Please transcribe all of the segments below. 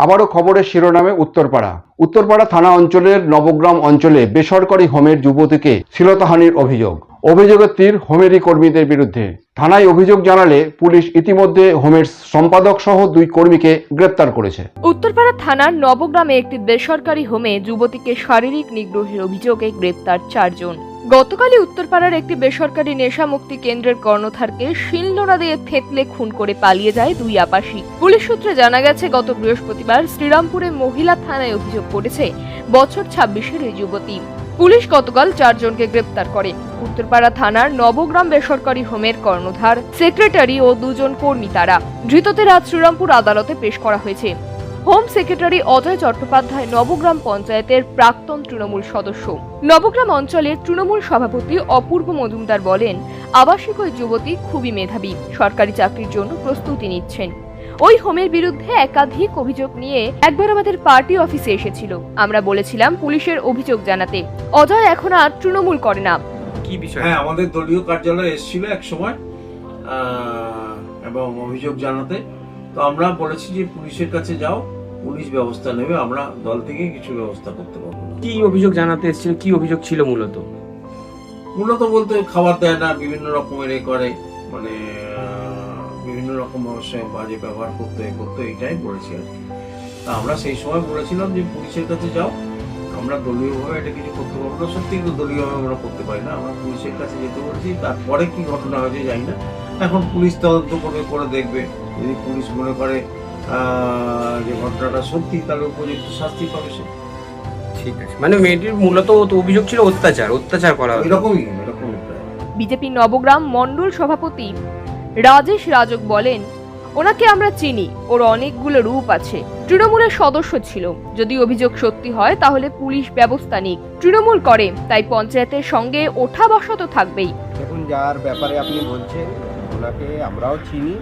আবারও খবরের শিরোনামে উত্তরপাড়া থানা অঞ্চলের নবগ্রাম অঞ্চলে বেসরকারি হোমের যুবতীকে শ্লীলতাহানির অভিযোগের তীর হোমেরই কর্মীদের বিরুদ্ধে। থানায় অভিযোগ জানালে পুলিশ ইতিমধ্যে হোমের সম্পাদক সহ 2 কর্মীকে গ্রেপ্তার করেছে। উত্তরপাড়া থানার নবগ্রামে একটি বেসরকারি হোমে যুবতীকে শারীরিক নিগ্রহের অভিযোগে গ্রেপ্তার 4 জন। গতকালই উত্তরপাড়ার একটি বেসরকারি নেশামুক্তি কেন্দ্রের কর্ণধারকে শিলনোড়া দিয়ে থেতলে খুন করে পালিয়ে যায় 2 আবাসিক। পুলিশ সূত্রে জানা গেছে, গত বৃহস্পতিবার শ্রীরামপুরে মহিলা থানায় অভিযোগ করেছে বছর 26-এর এই যুবতী। পুলিশ গতকাল 4 জনকে গ্রেপ্তার করে। উত্তরপাড়া থানার নবগ্রাম বেসরকারি হোমের কর্ণধার, সেক্রেটারি ও 2 জন কর্মী। তারা ধৃতদের আজ শ্রীরামপুর আদালতে পেশ করা হয়েছে। হোম সেক্রেটারি অজয় চট্টোপাধ্যায় নবগ্রাম পঞ্চায়েতের প্রাক্তন তৃণমূল সদস্য। নবগ্রাম অঞ্চলের তৃণমূল সভাপতি অপূর্ব মজুমদার বলেন, আবাসিক ওই যুবতী খুবই মেধাবী, সরকারি চাকরির জন্য প্রস্তুতি নিচ্ছেন। ওই হোমের বিরুদ্ধে একাধিক অভিযোগ নিয়ে একবার আমাদের পার্টি অফিসে এসেছিল। আমরা বলেছিলাম পুলিশের অভিযোগ জানাতে। অজয় এখন আর তৃণমূল করে না। কি বিষয়? হ্যাঁ, আমাদের দলীয় কার্যালয়ে এসেছিল এক সময় এবং অভিযোগ জানাতে। তো আমরা বলেছি যে পুলিশের কাছে যাও, পুলিশ ব্যবস্থা নেবে, আমরা দল থেকে কিছু ব্যবস্থা করতে পারবো না। কি অভিযোগ জানাতে এসেছিল? কি অভিযোগ ছিল মূলত? বলতে খাবার দেয় না, বিভিন্ন রকমের করে, মানে বিভিন্ন রকম বাজে ব্যবহার করতে এটাই বলেছি আর কি। তা আমরা সেই সময় বলেছিলাম যে পুলিশের কাছে যাও, আমরা দলীয়ভাবে এটা কিছু করতে পারবো না। সত্যি তো দলীয়ভাবে আমরা করতে পারি না, আমরা পুলিশের কাছে যেতে বলেছি। তারপরে কি ঘটনা হয়েছে জানি না, এখন পুলিশ তদন্ত করে দেখবে। যদি পুলিশ মনে করে যে ঘটনাটা সত্যি, তাহলে উপযুক্ত শাস্তি পাবে সে। ঠিক আছে, মানে মেয়েটির মূলত অভিযোগ ছিল অত্যাচার করা। এরকমই। বিজেপি নবগ্রাম মণ্ডল সভাপতি রাজেশ রাজক বলেন, ওনাকে আমরা চিনি, ওর অনেকগুলো রূপ আছে। তৃণমূলের সদস্য ছিল। যদি অভিযোগ সত্যি হয় তাহলে পুলিশ ব্যবস্থা নিক। তৃণমূল করে, তাই পঞ্চায়েতের সঙ্গে ওঠা বসা তো থাকবেই। দেখুন, যার ব্যাপারে আপনি বলছেন ওনাকে আমরাও চিনি,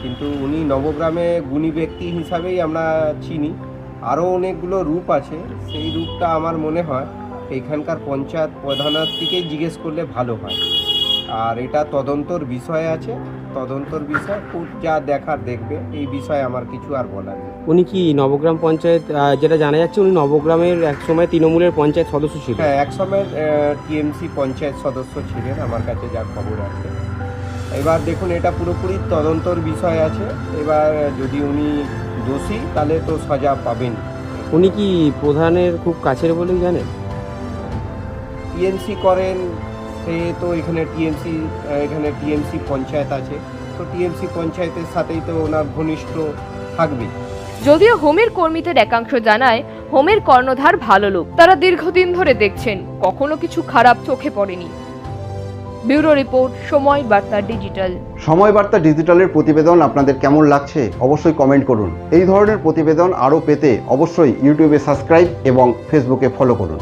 কিন্তু উনি নবগ্রামে গুণী ব্যক্তি হিসাবেই আমরা চিনি। আরও অনেকগুলো রূপ আছে, সেই রূপটা আমার মনে হয় এখানকার পঞ্চায়েত প্রধানের দিকেই জিজ্ঞেস করলে ভালো হয়। আর এটা তদন্তর বিষয় আছে, তদন্তর বিষয় কোর্ট যা দেখার দেখবে। এই বিষয়ে আমার কিছু আর বলার নেই। উনি কি নবগ্রাম পঞ্চায়েত, যেটা জানা যাচ্ছে উনি নবগ্রামের একসময় তৃণমূলের পঞ্চায়েত সদস্য ছিলেন? হ্যাঁ, একসময় টিএমসি পঞ্চায়েত সদস্য ছিলেন, আমার কাছে যা খবর আছে। এবার দেখুন, এটা পুরোপুরি তদন্তর বিষয় আছে। এবার যদি উনি দোষী, তাহলে তো সাজা পাবেন। উনি কি প্রধানের খুব কাছের বলেই জানেন? টিএমসি করেন, সে তো এখানে টিএমসি পঞ্চায়েত আছে, তো টিএমসি পঞ্চায়েতের সাথেই তো ওনার ঘনিষ্ঠ থাকবেই। যদিও হোমের কর্মীদের একাংশ জানায়, হোমের কর্ণধার ভালো লোক, তারা দীর্ঘদিন ধরে দেখছেন, কখনো কিছু খারাপ চোখে পড়েনি। ব্যুরো রিপোর্ট, সময় বার্তা ডিজিটাল। সময় বার্তা ডিজিটালের প্রতিবেদন আপনাদের কেমন লাগছে অবশ্যই কমেন্ট করুন। এই ধরনের প্রতিবেদন আরও পেতে অবশ্যই ইউটিউবে সাবস্ক্রাইব এবং ফেসবুকে ফলো করুন।